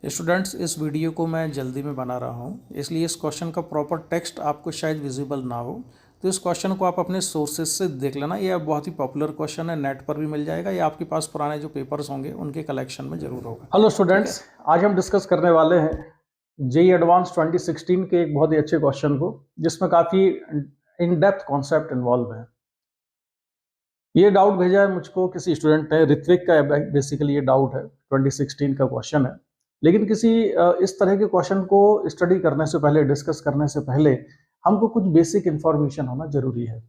Students, इस video को मैं जल्दी में बना रहा हूँ, इसलिए इस क्वेश्चन का प्रॉपर टेक्स्ट आपको शायद विजिबल ना हो। तो इस क्वेश्चन को आप अपने सोर्सेज से देख लेना। ये बहुत ही पॉपुलर क्वेश्चन है, नेट पर भी मिल जाएगा या आपके पास पुराने जो पेपर्स होंगे उनके कलेक्शन में जरूर होगा। हेलो ठीक है। स्टूडेंट्स, आज हम डिस्कस करने वाले हैं जेई एडवांस 2016 के एक बहुत ही अच्छे क्वेश्चन को, जिसमें काफी इन डेप्थ कॉन्सेप्ट इन्वॉल्व है। ये डाउट भेजा है मुझको किसी स्टूडेंट ने, ऋत्विक का बेसिकली ये डाउट है। 2016 का क्वेश्चन है, लेकिन किसी इस तरह के क्वेश्चन को स्टडी करने से पहले, डिस्कस करने से पहले हमको कुछ बेसिक इंफॉर्मेशन होना जरूरी है।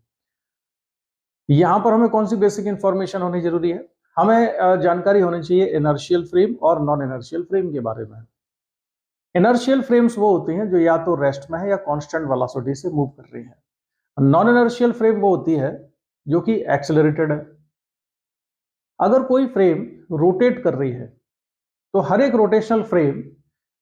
यहाँ पर हमें कौन सी बेसिक इंफॉर्मेशन होनी जरूरी है? हमें जानकारी होनी चाहिए इनर्शियल फ्रेम और नॉन इनर्शियल फ्रेम के बारे में। इनर्शियल फ्रेम्स वो होती हैं जो या तो रेस्ट में है या कांस्टेंट वेलोसिटी से मूव कर रही हैं। नॉन इनर्शियल फ्रेम वो होती है जो कि एक्सेलरेटेड है। अगर कोई फ्रेम रोटेट कर रही है तो हर एक rotational frame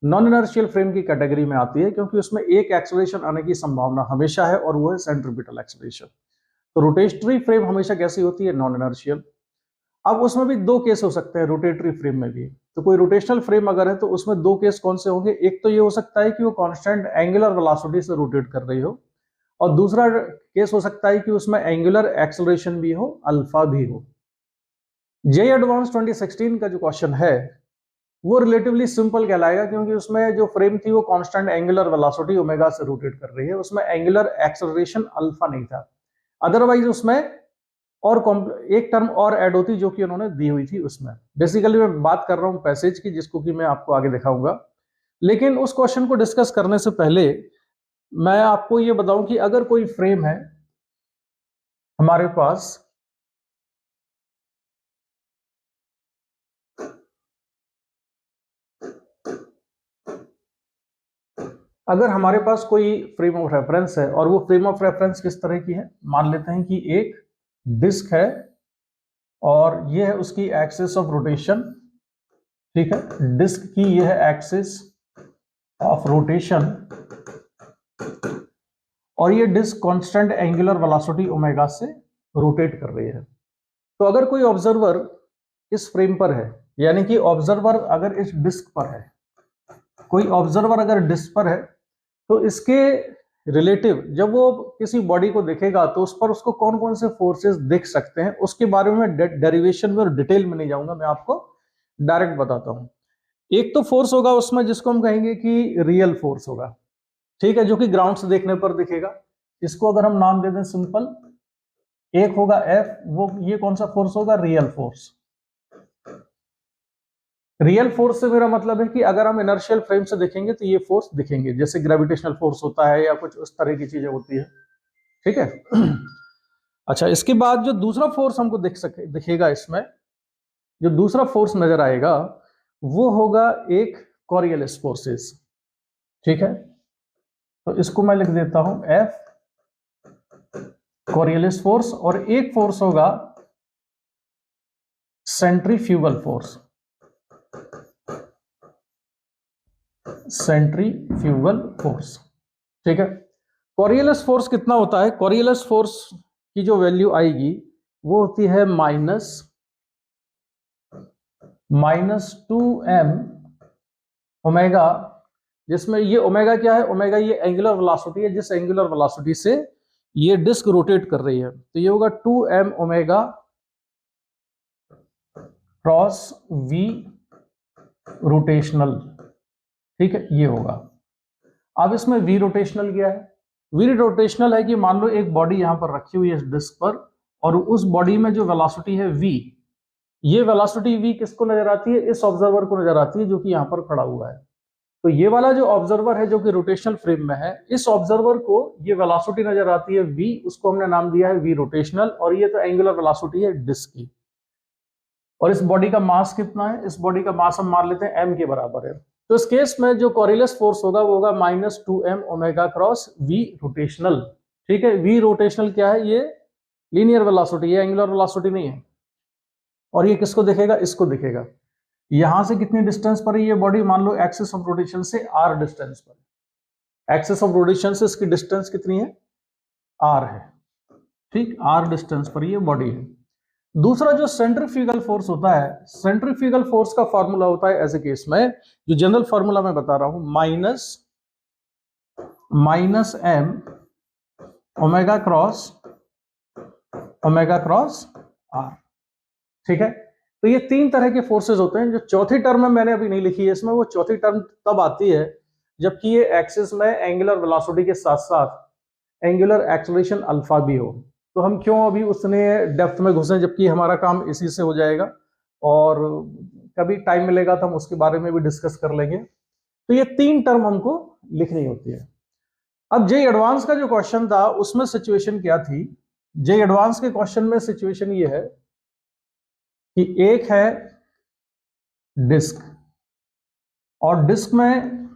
non inertial frame की कैटेगरी में आती है, क्योंकि उसमें एक एक्सेलरेशन आने की संभावना हमेशा है और वो है सेंट्रीपिटल एक्सेलरेशन। तो रोटेटरी फ्रेम हमेशा कैसी होती है? Non inertial. अब उसमें भी दो केस हो सकते हैं रोटेटरी फ्रेम में भी। तो कोई रोटेशनल फ्रेम अगर है तो उसमें दो केस कौन से होंगे? एक तो ये हो सकता है कि वो कांस्टेंट एंगुलर वेलोसिटी से रोटेट कर रही हो, और दूसरा केस हो सकता है कि उसमें एंगुलर एक्सेलरेशन भी हो, अल्फा भी हो। जेई एडवांस 2016 का जो क्वेश्चन है वो रिलेटिवली सिंपल कहलाएगा, क्योंकि उसमें जो फ्रेम थी वो कांस्टेंट एंगुलर वेलोसिटी ओमेगा से रोटेट कर रही है, उसमें एंगुलर एक्सेलरेशन अल्फा नहीं था। अदरवाइज उसमें और एक टर्म और ऐड होती जो कि उन्होंने दी हुई थी उसमें। बेसिकली मैं बात कर रहा हूं पैसेज की, जिसको कि मैं आपको आगे दिखाऊंगा। लेकिन उस क्वेश्चन को डिस्कस करने से पहले मैं आपको ये बताऊं कि अगर कोई फ्रेम है हमारे पास, अगर हमारे पास कोई फ्रेम ऑफ रेफरेंस है और वो फ्रेम ऑफ रेफरेंस किस तरह की है? मान लेते हैं कि एक डिस्क है और ये है उसकी एक्सिस ऑफ रोटेशन। ठीक है, डिस्क की यह है एक्सिस ऑफ रोटेशन और ये disc constant angular velocity omega से रोटेट कर रही है। तो अगर कोई ऑब्जर्वर इस फ्रेम पर है, यानी कि ऑब्जर्वर अगर इस डिस्क पर है, कोई ऑब्जर्वर अगर डिस्क पर है, तो इसके रिलेटिव जब वो किसी बॉडी को देखेगा तो उस पर उसको कौन कौन से फोर्सेस दिख सकते हैं, उसके बारे में डेरिवेशन में और डिटेल में नहीं जाऊंगा, मैं आपको डायरेक्ट बताता हूं। एक तो फोर्स होगा उसमें जिसको हम कहेंगे कि रियल फोर्स होगा, ठीक है, जो कि ग्राउंड से देखने पर दिखेगा। इसको अगर हम नाम दे दें सिंपल, एक होगा एफ, वो ये कौन सा फोर्स होगा? Real force. रियल फोर्स से मेरा मतलब है कि अगर हम इनर्शियल फ्रेम से देखेंगे तो ये फोर्स दिखेंगे, जैसे ग्रेविटेशनल फोर्स होता है या कुछ उस तरह की चीजें होती है। ठीक है। अच्छा, इसके बाद जो दूसरा फोर्स हमको दिखेगा इसमें, जो दूसरा फोर्स नजर आएगा वो होगा एक कॉरियलिस फोर्सेस। ठीक है, तो इसको मैं लिख देता हूं एफ कॉरियलिस फोर्स, और एक फोर्स होगा सेंट्रीफ्यूगल फोर्स। Centrifugal force. ठीक है, कॉरियलिस फोर्स कितना होता है? कॉरियलिस फोर्स की जो वैल्यू आएगी वो होती है -2m ओमेगा, जिसमें ये ओमेगा क्या है? ओमेगा ये एंगुलर वेलोसिटी है, जिस एंगुलर वेलोसिटी से ये डिस्क रोटेट कर रही है। तो ये होगा 2m omega cross v rotational. ठीक है, ये होगा। अब इसमें v रोटेशनल क्या है? v रोटेशनल है कि मान लो एक बॉडी यहां पर रखी हुई है इस डिस्क पर, और उस बॉडी में जो वेलोसिटी है v, ये वेलोसिटी v किसको नजर आती है? इस ऑब्जर्वर को नजर आती है जो कि यहां पर खड़ा हुआ है। तो ये वाला जो ऑब्जर्वर है जो कि रोटेशनल फ्रेम में है, इस ऑब्जर्वर को ये वेलोसिटी नजर आती है v, उसको हमने नाम दिया है v रोटेशनल, और ये तो एंगुलर वेलोसिटी है डिस्क की। और इस बॉडी का मास कितना है? इस बॉडी का मास हम मान लेते हैं m के बराबर है। तो इस केस में जो कॉरियलिस फोर्स होगा वो होगा -2m omega cross v rotational. ठीक है, v रोटेशनल क्या है? ये लीनियर वेलोसिटी है, एंगुलर वेलोसिटी नहीं है। और ये किसको दिखेगा? इसको दिखेगा। यहां से कितनी डिस्टेंस पर है ये बॉडी? मान लो एक्सिस ऑफ रोटेशन से r डिस्टेंस पर। एक्सिस ऑफ रोटेशन से इसकी डिस्टेंस कितनी है? r है। ठीक, r डिस्टेंस पर ये बॉडी है। दूसरा जो सेंट्रीफ्यूगल फोर्स होता है, सेंट्रीफ्यूगल फोर्स का फॉर्मूला होता है ऐसे केस में, जो जनरल फॉर्मूला मैं बता रहा हूं, minus M omega cross R. ठीक है, तो ये तीन तरह के फोर्सेस होते हैं। जो चौथी टर्म में मैंने अभी नहीं लिखी है इसमें, वो चौथी टर्म तब आती है जबकि ये एक्सिस में एंगुलर वेलोसिटी के साथ साथ एंगुलर एक्सेलरेशन अल्फा भी हो। तो हम क्यों अभी उसने डेप्थ में घुसे, जबकि हमारा काम इसी से हो जाएगा, और कभी टाइम मिलेगा तो हम उसके बारे में भी डिस्कस कर लेंगे। तो ये तीन टर्म हमको लिखनी होती है। अब जे एडवांस का जो क्वेश्चन था उसमें सिचुएशन क्या थी? जे एडवांस के क्वेश्चन में सिचुएशन ये है कि एक है डिस्क, और डिस्क में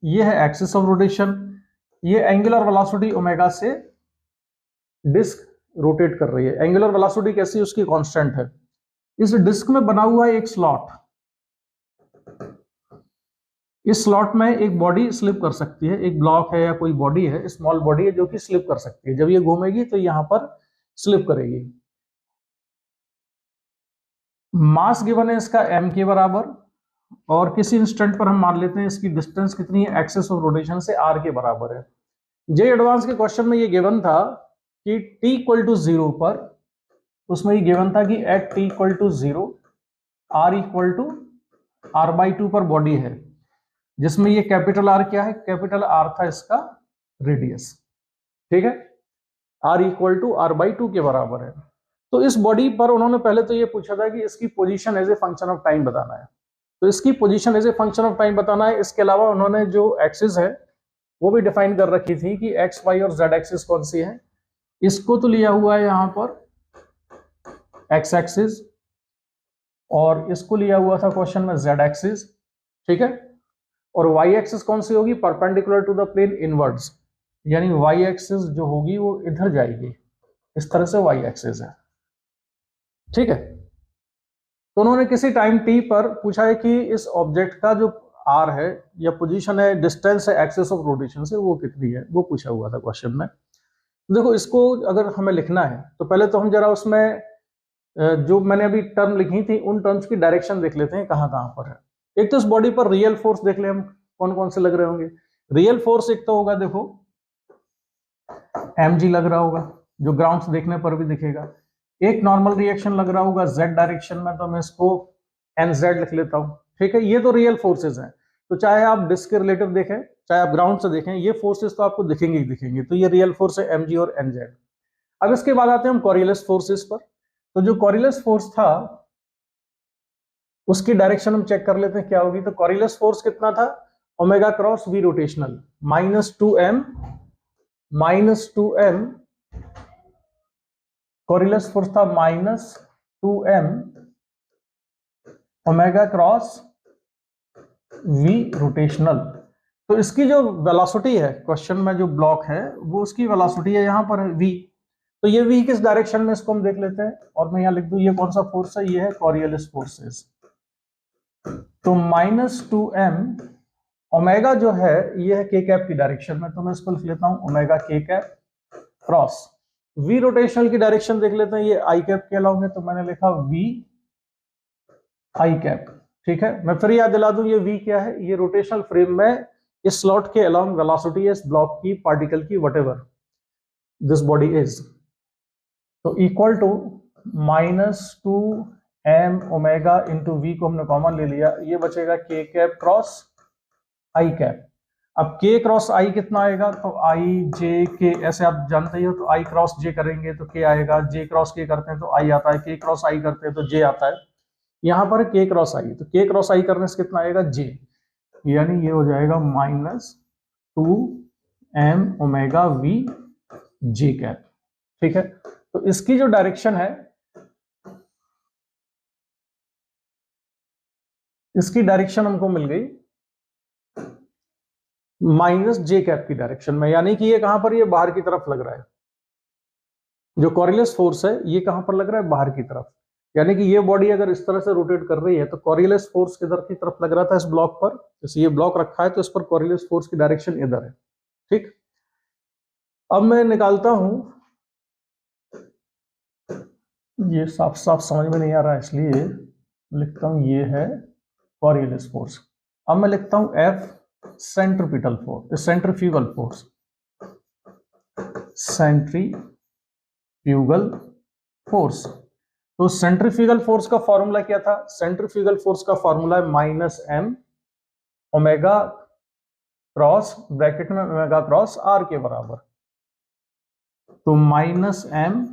ये है एक्सिस ऑफ रोटेशन, ये एंगुलर वेलोसिटी ओमेगा से डिस्क रोटेट कर रही है। एंगुलर वेलोसिटी कैसी है? उसकी कांस्टेंट है। इस डिस्क में बना हुआ है एक स्लॉट, इस स्लॉट में एक बॉडी स्लिप कर सकती है, एक ब्लॉक है या कोई बॉडी है, स्मॉल बॉडी है जो कि स्लिप कर सकती है। जब ये घूमेगी तो यहां पर स्लिप करेगी। मास गिवन है इसका m के बराबर, और किसी इंस्टेंट पर हम मान लेते हैं इसकी डिस्टेंस कितनी है, एक्सिस ऑफ रोटेशन से r के बराबर है। जे एडवांस के क्वेश्चन में ये गिवन था कि t इक्वल टू 0 पर, उसमें ये गिवन था कि at t equal to 0 r equal to r/2 पर बॉडी है, जिसमें ये कैपिटल R क्या है? कैपिटल R था इसका रेडियस। ठीक है, R इक्वल टू r/2 के बराबर है। तो इस बॉडी पर उन्होंने पहले तो ये पूछा था कि इसकी position as a function of time बताना है। तो इसकी position as a function of time बताना है। इसके अलावा उन्होंने जो एक्सिस है वो भी डिफाइन कर रखी थी कि एक्स वाई और जेड एक्सिस कौन सी है। इसको तो लिया हुआ है यहां पर एक्स एक्सिस, और इसको लिया हुआ था क्वेश्चन में जेड एक्सिस। ठीक है, और वाई एक्सिस कौन सी होगी? Perpendicular to the plane inwards, यानी वाई एक्सिस जो होगी वो इधर जाएगी, इस तरह से वाई एक्सिस है। ठीक है, तो उन्होंने किसी टाइम टी पर पूछा है कि इस ऑब्जेक्ट का जो आर है या पोजीशन है, डिस्टेंस है एक्सिस ऑफ रोटेशन से, वो कितनी है, वो पूछा हुआ था क्वेश्चन में। देखो, इसको अगर हमें लिखना है तो पहले तो हम जरा उसमें जो मैंने अभी टर्म लिखी थी उन टर्म्स की डायरेक्शन देख लेते हैं कहां कहां पर है। एक तो इस बॉडी पर रियल फोर्स देख ले हम कौन कौन से लग रहे होंगे। रियल फोर्स एक तो होगा, देखो mg लग रहा होगा, जो ग्राउंड से देखने पर भी दिखेगा। एक नॉर्मल रिएक्शन लग रहा होगा z डायरेक्शन में, तो मैं इसको nz लिख लेता हूं। ठीक है, ये तो रियल फोर्सेस हैं। तो चाहे आप डिस्क के रिलेटिव देखें, चाहे आप ग्राउंड से देखें, ये फोर्सेस तो आपको दिखेंगे ही दिखेंगे। तो ये रियल फोर्स है mg और nz। अब इसके बाद आते हैं हम कॉरिलेस फोर्सेस पर। तो जो कॉरिलेस फोर्स था उसकी डायरेक्शन हम चेक कर लेते हैं क्या होगी। तो कॉरिलेस फोर्स कितना था? Omega cross v rotational -2m Coriolis force था -2m omega cross v rotational. तो इसकी जो वेलोसिटी है, क्वेश्चन में जो ब्लॉक है वो उसकी वेलोसिटी है, यहां पर है v। तो ये v किस डायरेक्शन में, इसको हम देख लेते हैं। और मैं यहां लिख दूं ये कौन सा फोर्स है, ये है कॉरिलेस फोर्सेस। तो -2m ओमेगा जो है ये है k कैप की डायरेक्शन में, तो मैं इसको लिख लेता हूं omega k cap cross v rotational की डायरेक्शन देख लेते हैं, ये i कैप कहलाओगे, तो मैंने लिखा v i कैप। ठीक है, मैं फिर याद दिला दूं ये v क्या है? ये रोटेशनल फ्रेम में इस स्लॉट के अलोंग वेलोसिटी है इस ब्लॉक की, पार्टिकल की, व्हाटएवर दिस बॉडी इज। तो equal to -2m omega into v को हमने कॉमन ले लिया, ये बचेगा k cap cross i cap. अब k क्रॉस i कितना आएगा? तो i j k, ऐसे आप जानते ही हो। तो i क्रॉस j करेंगे तो k आएगा, j क्रॉस k करते हैं तो i आता है, k क्रॉस i करते हैं तो j आता है। यहां पर k क्रॉस i, तो k क्रॉस i करने से कितना आएगा? j, यानी ये हो जाएगा -2m omega v j cap. ठीक है, तो इसकी जो डायरेक्शन है, इसकी डायरेक्शन हमको मिल गई -j कैप की डायरेक्शन में, यानी कि ये कहां पर, ये बाहर की तरफ लग रहा है। जो कॉरिलेस फोर्स है ये कहां पर लग रहा है? बाहर की तरफ। यानी कि ये बॉडी अगर इस तरह से रोटेट कर रही है तो कॉरिलेस फोर्स किधर की तरफ लग रहा था? इस ब्लॉक पर। जैसे ये ब्लॉक रखा है तो इस पर कॉरिलेस फोर्स की डायरेक्शन इधर है। ठीक, अब मैं निकालता हूं ये साफ साफ समझ में नहीं आ रहा, इसलिए लिखता हूं ये है कॉरियोलिस फोर्स। अब मैं लिखता हूं F centripetal force, centrifugal force, centrifugal force. तो सेंट्रीफ्यूगल फोर्स का फॉर्मूला क्या था? सेंट्रीफ्यूगल फोर्स का फॉर्मूला है minus M omega cross, bracket में ओमेगा क्रॉस आर के बराबर। तो minus M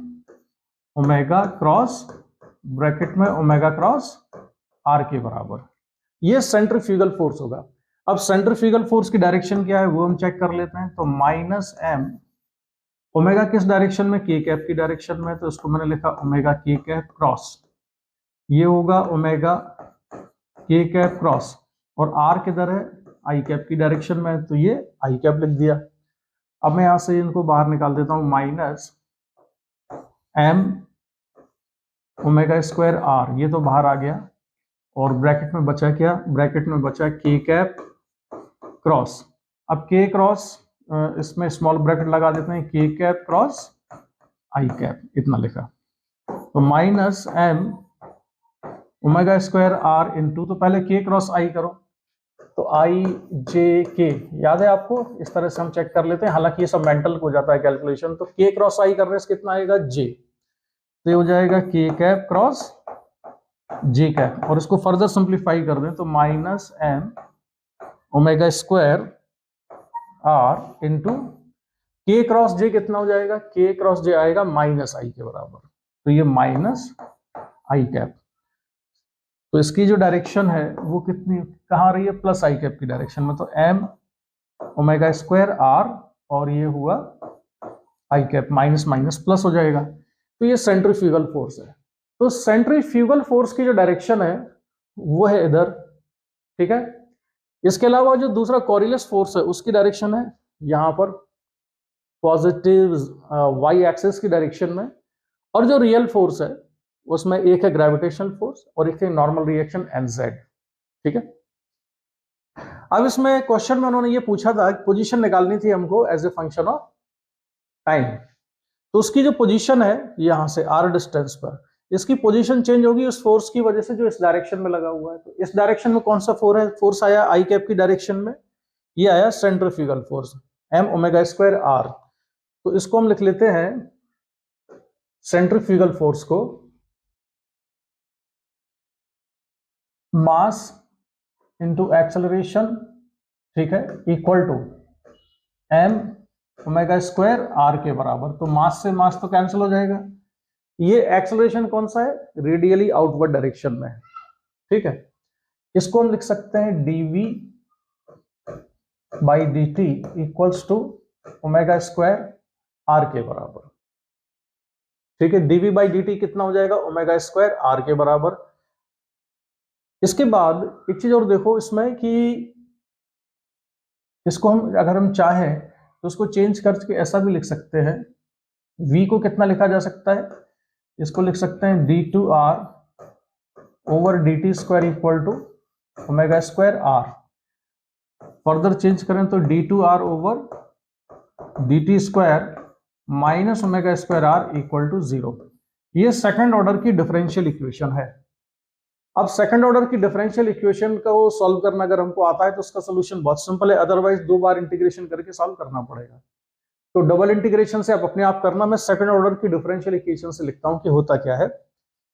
omega cross, bracket में ओमेगा क्रॉस आर के बराबर, ये सेंट्रीफ्यूगल फोर्स होगा। अब सेंट्रीफ्यूगल फोर्स की डायरेक्शन क्या है वो हम चेक कर लेते हैं। तो माइनस एम ओमेगा किस डायरेक्शन में? के कैप की डायरेक्शन में, तो इसको मैंने लिखा ओमेगा के कैप क्रॉस, ये होगा ओमेगा के कैप क्रॉस, और आर किधर है? आई कैप की डायरेक्शन में, तो ये आई कैप लिख दिया। अब मैं यहां से इनको बाहर निकाल देता हूं, minus M omega square R, ये तो बाहर आ गया, और ब्रैकेट में बचा क्या? ब्रैकेट में बचा के कैप क्रॉस। अब के क्रॉस, इसमें स्मॉल ब्रैकेट लगा देते हैं, के कैप क्रॉस आई कैप, इतना लिखा। तो minus M omega square R into, तो पहले के क्रॉस आई करो, तो आई जे के, याद है आपको? इस तरह से हम चेक कर लेते हैं, हालांकि ये सब मेंटल हो जाता है कैलकुलेशन। तो के क्रॉस आई करने से कितना आएगा? जे, तो ये हो जाएगा के कैप क्रॉस जे कैप, और इसको फर्दर सिंप्लीफाई कर दें तो minus M omega square R into के क्रॉस जे कितना हो जाएगा? के क्रॉस जे आएगा माइनस आई के बराबर, तो ये माइनस आई कैप। तो इसकी जो डायरेक्शन है वो कितनी कहाँ आ रही है? प्लस आई कैप की डायरेक्शन में। तो एम ओमेगा स्क्वायर आर, और ये हुआ आई कैप, माइनस माइनस प्लस हो जाएगा। तो ये सेंट्रीफ्यूगल फोर्स है। तो सेंट्रीफ्यूगल फोर्स की जो डायरेक्शन है वो है इधर, ठीक है। इसके अलावा जो दूसरा कॉरियोलिस फोर्स है उसकी डायरेक्शन है यहां पर, पॉजिटिव वाई एक्सिस की डायरेक्शन में। और जो रियल फोर्स है उसमें एक है ग्रेविटेशनल फोर्स और एक है नॉर्मल रिएक्शन एनजेड, ठीक है। अब इसमें क्वेश्चन में उन्होंने ये पूछा था, पोजीशन निकालनी थी हमको as a function of time. तो उसकी जो पोजीशन है यहां से आर डिस्टेंस पर, इसकी पोजीशन चेंज होगी उस फोर्स की वजह से जो इस डायरेक्शन में लगा हुआ है। तो इस डायरेक्शन में कौन सा फोर्स आया? आई कैप की डायरेक्शन में ये आया centrifugal force, M omega square R. तो इसको हम लिख लेते हैं सेंट्रीफ्यूगल फोर्स को मास इंटू एक्सेलरेशन, ठीक है, equal to M omega square R के बराबर। तो मास से मास तो कैंसिल हो जाएगा। ये एक्सेलरेशन कौन सा है? रेडियली आउटवर्ड डायरेक्शन में, ठीक है। इसको हम लिख सकते हैं dv by D T equals to omega square R के बराबर, ठीक है। dv बाई डी टी कितना हो जाएगा? ओमेगा स्क्वायर आर के बराबर। इसके बाद एक चीज और देखो इसमें कि इसको हम अगर हम चाहें तो उसको चेंज करके ऐसा भी लिख सकते हैं, v को कितना लिखा जा सकता है? इसको लिख सकते हैं d2r over D T square equal to omega square R. Further change करें तो d2r over D T square minus omega square R equal to 0। ये सेकंड ऑर्डर की डिफरेंशियल इक्वेशन है। अब सेकंड ऑर्डर की डिफरेंशियल इक्वेशन को solve करना अगर हमको आता है तो उसका सोल्यूशन बहुत सिंपल है, अदरवाइज 2 बार इंटीग्रेशन करके सॉल्व करना पड़ेगा। तो डबल इंटीग्रेशन से आप अपने आप करना। मैं सेकंड ऑर्डर की डिफरेंशियल इक्वेशन से लिखता हूं कि होता क्या है।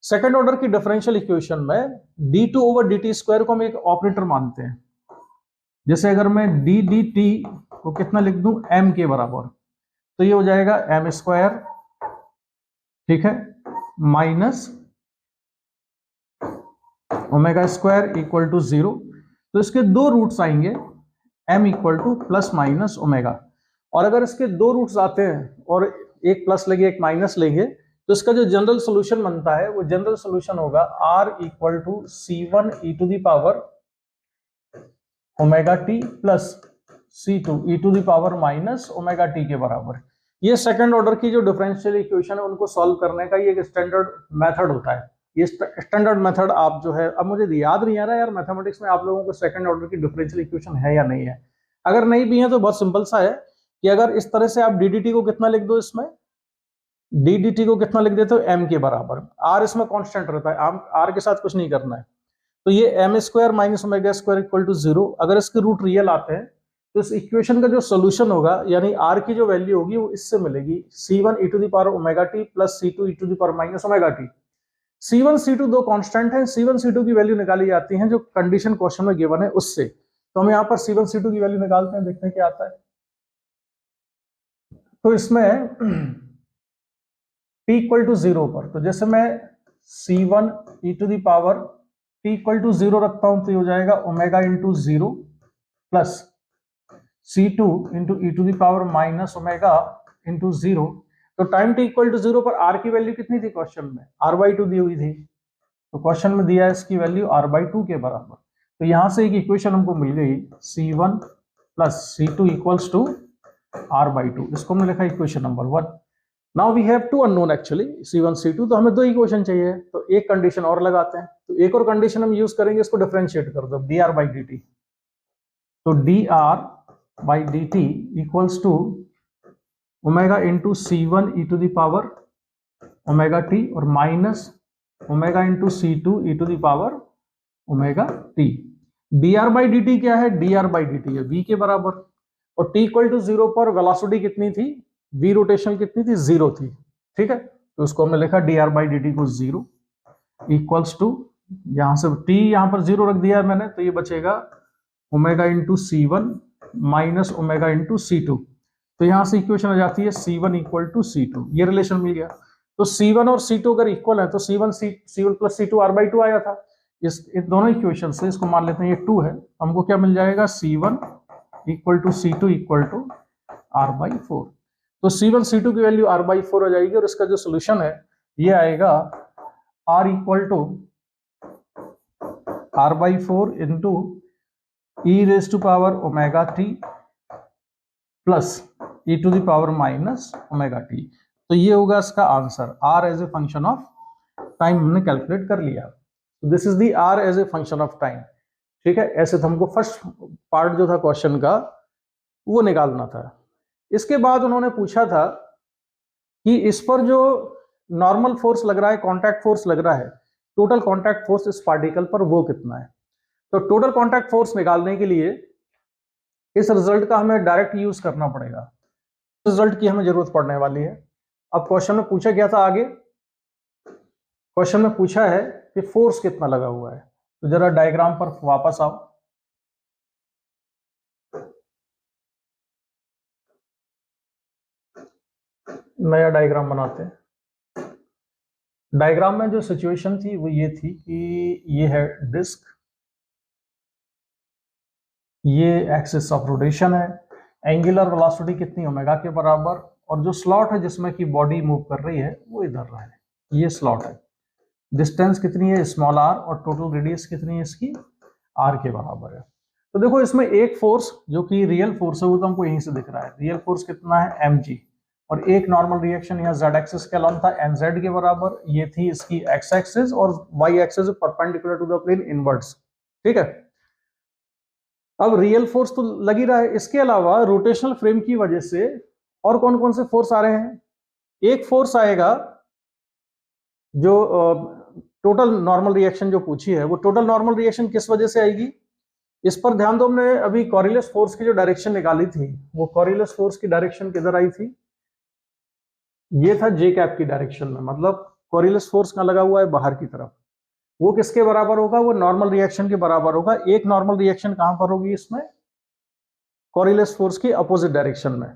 सेकंड ऑर्डर की डिफरेंशियल इक्वेशन में d2 over D T square को हम एक ऑपरेटर मानते हैं। जैसे अगर मैं डी डी टी को कितना लिख दूं? m के बराबर, तो ये हो जाएगा m स्क्वायर, ठीक है, minus omega square equal to 0। तो इसके दो रूट्स आएंगे, m equal to plus minus omega. और अगर इसके दो रूट्स आते हैं और एक प्लस लेंगे एक माइनस लेंगे तो इसका जो जनरल सॉल्यूशन बनता है वो जनरल सॉल्यूशन होगा r equal to c1 e to the power omega T plus c2 e to the power minus omega T के बराबर। ये सेकंड ऑर्डर की जो डिफरेंशियल इक्वेशन है उनको सॉल्व करने का ये एक स्टैंडर्ड मेथड होता है। ये स्टैंडर्ड मेथड आप जो है, अब मुझे याद नहीं आ रहा यार मैथमेटिक्स में आप लोगों को सेकंड ऑर्डर की डिफरेंशियल इक्वेशन है या नहीं है। अगर नहीं भी है तो बहुत सिंपल सा है कि अगर इस तरह से आप डीडीटी को कितना लिख दो इसमें डी डी टी को कितना लिख देते हो, एम के बराबर। आर इसमें कांस्टेंट रहता है, आर के साथ कुछ नहीं करना है। तो ये M square minus omega square equal to 0। अगर इसके रूट रियल आते हैं तो इस इक्वेशन का जो सोल्यूशन होगा यानी आर की जो वैल्यू होगी वो इससे मिलेगी, C1 e to the power omega T plus C2 e to the power minus omega T. C1 C2 दो कांस्टेंट हैं, C1 C2 की वैल्यू निकाली जाती है जो कंडीशन क्वेश्चन में गिवन है उससे। तो हम यहाँ पर C1 C2 की वैल्यू निकालते हैं, देखते हैं क्या आता है। तो इसमें t इक्वल टू 0 पर, तो जैसे मैं C1 e to the power t equal to 0 रखता हूं तो ये हो जाएगा omega into 0 plus C2 into E to the power minus omega into 0। तो टाइम t इक्वल टू 0 पर r की वैल्यू कितनी थी क्वेश्चन में, r/2 दी हुई थी। तो क्वेश्चन में दिया है इसकी वैल्यू r/2 के बराबर। तो यहां से एक इक्वेशन हमको मिल गई, C1 plus C2 equals to r/2। इसको हमने लिखा equation number 1। Now we have two unknown actually, C1 C2, तो हमें दो इक्वेशन चाहिए। तो एक कंडीशन और लगाते हैं, तो एक और कंडीशन हम यूज करेंगे, इसको डिफरेंशिएट कर दो, dr/dt। तो dr/dt equals to omega into C1 e to the power omega T और minus omega into C2 e to the power omega T. dr/dt क्या है, dr/dt है v के बराबर, और t इक्वल टू 0 पर वेलोसिटी कितनी थी, v रोटेशन कितनी थी, 0 थी। ठीक है, तो उसको हमने लिखा dr/dt को 0 इक्वल्स टू, यहां से t यहां पर 0 रख दिया है मैंने, तो ये बचेगा omega into C1 minus omega into C2। तो यहां से इक्वेशन आ जाती है C1 इक्वल टू C2, ये रिलेशन मिल गया। तो C1 और C2 अगर इक्वल है तो C1 प्लस C2 r/2 आया था। इस दोनों इक्वेशन से इसको मान लेते हैं ये 2 है, हमको क्या मिल जाएगा, C1 equal to C2 equal to r/4। तो C1 C2 की वैल्यू r/4 हो जाएगी, और इसका जो सोल्यूशन है ये आएगा r equal to r/4 into e raise to power omega T plus e to the power minus omega T. तो ये होगा इसका answer, r as a function of time हमने कैलकुलेट कर लिया। This is the r as a function of time. ठीक है, ऐसे तो हमको फर्स्ट पार्ट जो था क्वेश्चन का वो निकालना था। इसके बाद उन्होंने पूछा था कि इस पर जो नॉर्मल फोर्स लग रहा है, कांटेक्ट फोर्स लग रहा है, टोटल कांटेक्ट फोर्स इस पार्टिकल पर वो कितना है। तो टोटल कांटेक्ट फोर्स निकालने के लिए इस रिजल्ट का हमें डायरेक्ट यूज करना पड़ेगा, रिजल्ट की हमें जरूरत पड़ने वाली है। अब क्वेश्चन में पूछा गया था, आगे क्वेश्चन में पूछा है कि फोर्स कितना लगा हुआ है। तो जरा डायग्राम पर वापस आओ, नया डायग्राम बनाते हैं। डायग्राम में जो सिचुएशन थी वो ये थी कि ये है डिस्क, ये एक्सिस ऑफ रोटेशन है, एंगुलर वेलोसिटी कितनी, ओमेगा के बराबर, और जो स्लॉट है जिसमें कि बॉडी मूव कर रही है वो इधर रहा है, ये स्लॉट है। डिस्टेंस कितनी है, स्मॉल r, और टोटल रेडियस कितनी है इसकी, r के बराबर है। तो देखो इसमें एक फोर्स जो कि रियल फोर्स है वो तो हमको यहीं से दिख रहा है, रियल फोर्स कितना है mg, और एक नॉर्मल रिएक्शन यहाँ z एक्सिस के अलॉन्ग था nz के बराबर, ये थी इसकी x एक्सिस, और y axis perpendicular to the plane inwards. ठीक है, अब रियल फोर्स तो लगी रहा है, इसके अलावा रोटेशनल फ्रेम की वजह से और कौन कौन से फोर्स आ रहे हैं। एक फोर्स आएगा जो टोटल नॉर्मल रिएक्शन जो पूछी है, वो टोटल नॉर्मल रिएक्शन किस वजह से आएगी, इस पर ध्यान दो। हमने अभी कॉरिलेस फोर्स की जो डायरेक्शन निकाली थी, वो कॉरिलेस फोर्स की डायरेक्शन किधर आई थी, ये था जे कैप की डायरेक्शन में, मतलब कॉरिलेस फोर्स कहां लगा हुआ है, बाहर की तरफ। वो किसके बराबर होगा, वो नॉर्मल रिएक्शन के बराबर होगा। एक नॉर्मल रिएक्शन कहां पर होगी इसमें, कॉरिलेस फोर्स की अपोजिट डायरेक्शन में।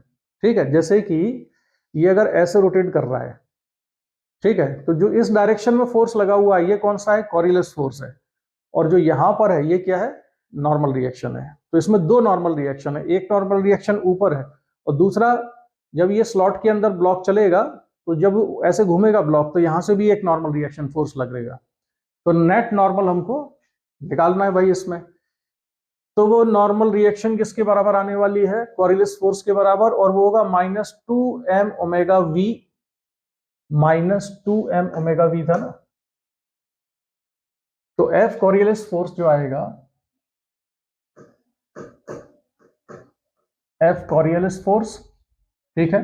ठीक है, जैसे कि ये अगर ऐसे रोटेट कर रहा है, ठीक है, तो जो इस डायरेक्शन में फोर्स लगा हुआ है ये कौन सा है, कॉरिलेस फोर्स है, और जो यहां पर है ये क्या है, नॉर्मल रिएक्शन है। तो इसमें दो नॉर्मल रिएक्शन है, एक नॉर्मल रिएक्शन ऊपर है, और दूसरा जब ये स्लॉट के अंदर ब्लॉक चलेगा तो जब ऐसे घूमेगा ब्लॉक तो यहां से भी एक नॉर्मल रिएक्शन फोर्स लगेगा। तो नेट नॉर्मल हमको निकालना है भाई इसमें। तो वो नॉर्मल रिएक्शन किसके बराबर आने वाली है, कॉरिलेस फोर्स के बराबर, और वो होगा -2m omega v, -2m omega v था ना। तो F कॉरिलेस फोर्स जो आएगा, F कॉरिलेस फोर्स, ठीक है,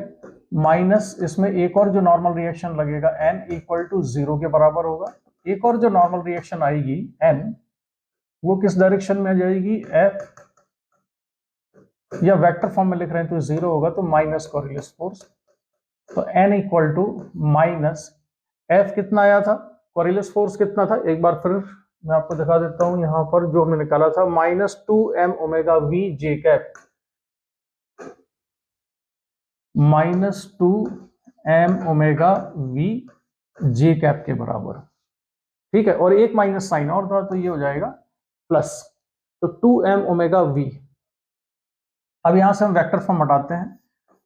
माइनस इसमें एक और जो नॉर्मल रिएक्शन लगेगा n इक्वल टू 0 के बराबर होगा। एक और जो नॉर्मल रिएक्शन आएगी n, वो किस डायरेक्शन में आ जाएगी, f, या वेक्टर फॉर्म में लिख रहे हैं तो 0 होगा, तो माइनस कोरिलेस फोर्स। तो n equal to minus f कितना आया था, कोरिलेस फोर्स कितना था, एक बार फिर मैं आपको दिखा देता हूं। यहां पर जो हमने निकाला था -2m omega v j cap, -2m omega v j cap के बराबर, ठीक है। और एक माइनस साइन और था, तो ये हो जाएगा प्लस, तो 2m ओमेगा v। अब यहां से हम वेक्टर फॉर्म हटाते हैं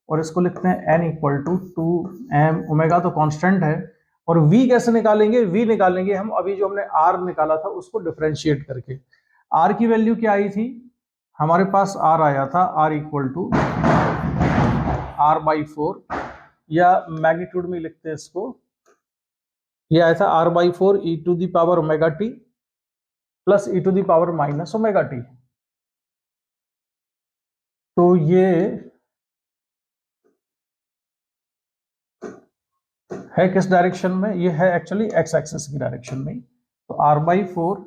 और इसको लिखते हैं n equal to 2m, omega तो कांस्टेंट है, और v कैसे निकालेंगे, v निकालेंगे हम अभी जो हमने r निकाला था उसको डिफरेंशिएट करके। r की वैल्यू क्या आई थी, हमारे पास r आया था r इक्वल टू r/4, या मैग्नीट्यूड में लिखते हैं इसको, ये आया था r/4 e to the power omega t प्लस e to the power minus omega t। तो ये है किस डायरेक्शन में, ये है एक्चुअली एक्स एक्सिस की डायरेक्शन में। तो r/4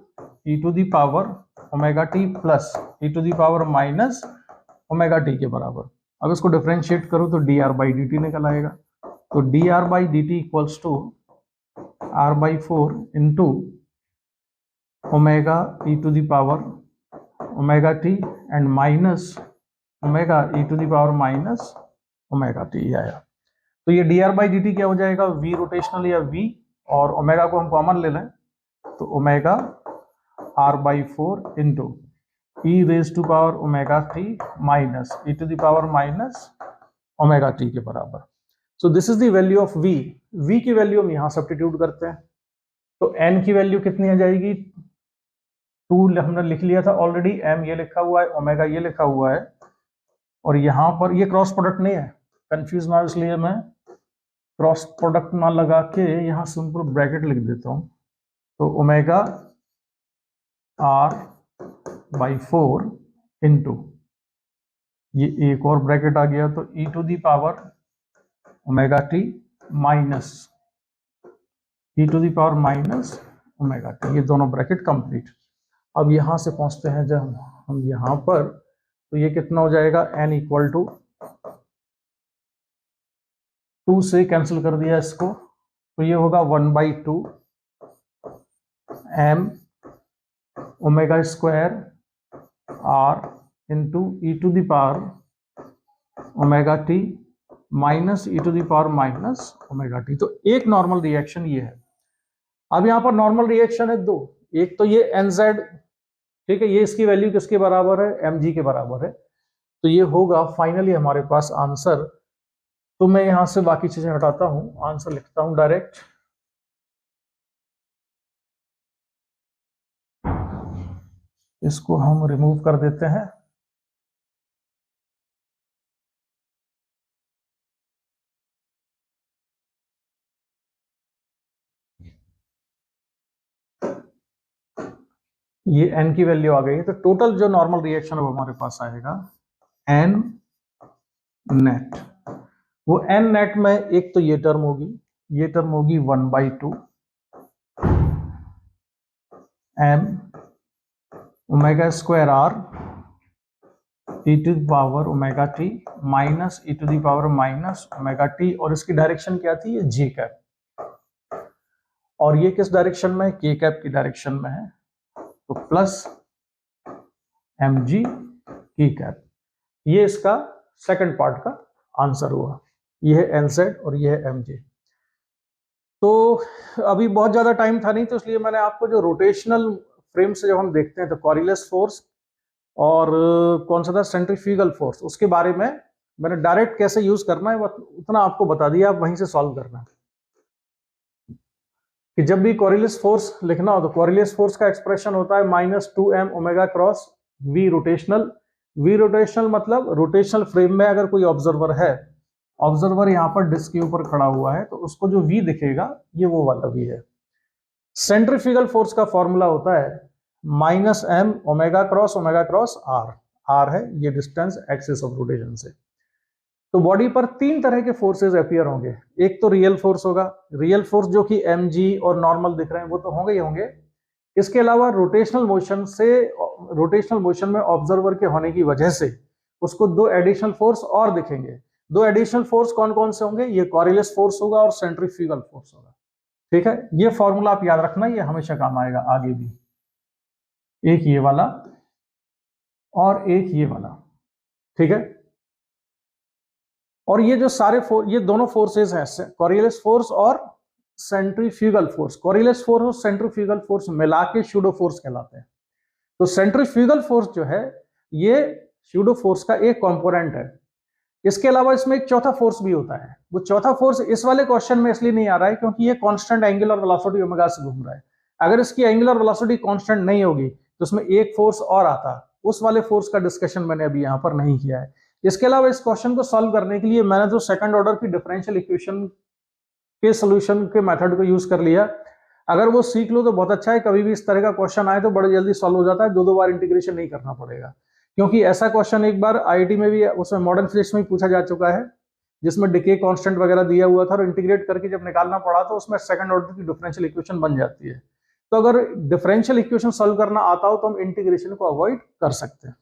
e to the power omega t प्लस e to the power minus omega t के बराबर। अब इसको डिफरेंशिएट करो तो dr/dt निकल आएगा। तो dr/dt equals to r/4 into omega e to the power omega t and minus omega e to the power minus omega t आया। तो ये dr/dt क्या हो जाएगा, v रोटेशनल या v, और ओमेगा को हम कॉमन ले लें तो omega r/4 into e raise to power omega t minus e to the power minus omega t के बराबर। So this is the value of v। v की वैल्यू हम यहां सब्स्टिट्यूट करते हैं, तो n की वैल्यू कितनी आ जाएगी, 2 हमने लिख लिया था ऑलरेडी, m ये लिखा हुआ है, ओमेगा ये लिखा हुआ है, और यहां पर ये क्रॉस प्रोडक्ट नहीं है, कंफ्यूज ना हो इसलिए मैं क्रॉस प्रोडक्ट ना लगा के यहां सिंपल ब्रैकेट लिख देता हूं। तो ओमेगा r/4 इंटू ये एक और ब्रैकेट आ गया, तो e to the power omega t minus e to the power minus omega t, ये दोनों ब्रैकेट कंप्लीट। अब यहां से पहुंचते हैं जब हम यहां पर, तो ये कितना हो जाएगा, n इक्वल टू 2 से कैंसिल कर दिया इसको, तो ये होगा 1/2 m omega square r into e to the power omega t minus e to the power minus omega t। तो एक नॉर्मल रिएक्शन ये है। अब यहां पर नॉर्मल रिएक्शन है दो, एक तो ये nz, ठीक है, ये इसकी वैल्यू किसके बराबर है, mg के बराबर है। तो ये होगा फाइनली हमारे पास आंसर। तो मैं यहां से बाकी चीजें हटाता हूं, आंसर लिखता हूं डायरेक्ट। इसको हम रिमूव कर देते हैं। ये n की वैल्यू आ गई है, तो टोटल जो नॉर्मल रिएक्शन है वो हमारे पास आएगा n नेट। वो n नेट में एक तो ये टर्म होगी, ये टर्म होगी 1/2 m omega square r e to the power omega t minus e to the power minus omega t, और इसकी डायरेक्शन क्या थी, ये j कैप, और ये किस डायरेक्शन में, k कैप की डायरेक्शन में है, तो प्लस mg k कैप। ये इसका सेकंड पार्ट का आंसर हुआ। ये है nz और ये है mj। तो अभी बहुत ज्यादा टाइम था नहीं, तो इसलिए मैंने आपको जो रोटेशनल फ्रेम से जब हम देखते हैं तो कोरिलेस फोर्स और कौन सा था, सेंट्रीफ्यूगल फोर्स, उसके बारे में मैंने डायरेक्ट कैसे यूज करना है उतना आपको बता दिया। आप वहीं से सॉल्व करना है कि जब भी कोरिलेस फोर्स लिखना हो तो कोरिलेस फोर्स का एक्सप्रेशन होता है -2m omega cross v rotational. v rotational मतलब रोटेशनल फ्रेम में अगर कोई ऑब्जर्वर है, ऑब्जर्वर यहाँ पर डिस्क के ऊपर खड़ा हुआ है, तो उसको जो v दिखेगा ये वो वाला v है। सेंट्रीफ्यूगल फोर्स का फॉर्मूला होता है -m omega cross r। r है ये डिस्टेंस एक्सिस ऑफ रोटेशन से। तो बॉडी पर 3 तरह के फोर्सेस अपीयर होंगे। एक तो रियल फोर्स होगा, रियल फोर्स जो कि mg और नॉर्मल दिख रहे हैं वो तो होंगे ही होंगे। इसके अलावा रोटेशनल मोशन में ऑब्जर्वर के होने की वजह से उसको 2 एडिशनल फोर्स और दिखेंगे। 2 एडिशनल फोर्स कौन कौन से होंगे? ये कॉरियलिस फोर्स होगा और सेंट्रीफ्यूगल फोर्स होगा। ठीक है, ये फॉर्मूला आप याद रखना, ये हमेशा काम आएगा आगे भी। एक ये वाला और एक ये वाला, ठीक है। और ये जो ये दोनों फोर्सेस हैं, कॉरियलिस फोर्स और सेंट्रीफ्यूगल फोर्स, कॉरियलिस फोर्स और सेंट्रीफ्यूगल फोर्स मिला के सूडो फोर्स कहलाते हैं। तो सेंट्रीफ्यूगल फोर्स जो है ये सूडो फोर्स का एक कंपोनेंट है। इसके अलावा इसमें एक चौथा फोर्स भी होता है। वो चौथा फोर्स इस वाले क्वेश्चन में इसलिए नहीं आ रहा है क्योंकि ये कांस्टेंट एंगुलर वेलोसिटी ओमेगा से घूम रहा है। अगर इसकी एंगुलर वेलोसिटी कांस्टेंट नहीं होगी तो उसमें एक फोर्स और आता, उस वाले फोर्स का डिस्कशन मैंने अभी यहां पर नहीं किया है। इसके अलावा इस क्वेश्चन को सॉल्व करने के लिए मैंने तो सेकंड ऑर्डर की डिफरेंशियल इक्वेशन के सोल्यूशन के मेथड को यूज कर लिया। अगर वो सीख लो तो बहुत अच्छा है, कभी भी इस तरह का क्वेश्चन आए तो बड़े जल्दी सॉल्व हो जाता है, 2 बार इंटीग्रेशन नहीं करना पड़ेगा। क्योंकि ऐसा क्वेश्चन एक बार आईआईटी में भी, उसमें मॉडर्न फिजिक्स में पूछा जा चुका है, जिसमें डिके कांस्टेंट वगैरह दिया हुआ था और इंटीग्रेट करके जब निकालना पड़ा तो उसमें सेकंड ऑर्डर की डिफरेंशियल इक्वेशन बन जाती है। तो अगर डिफरेंशियल इक्वेशन सॉल्व करना आता हो तो हम इंटीग्रेशन को अवॉइड कर सकते हैं।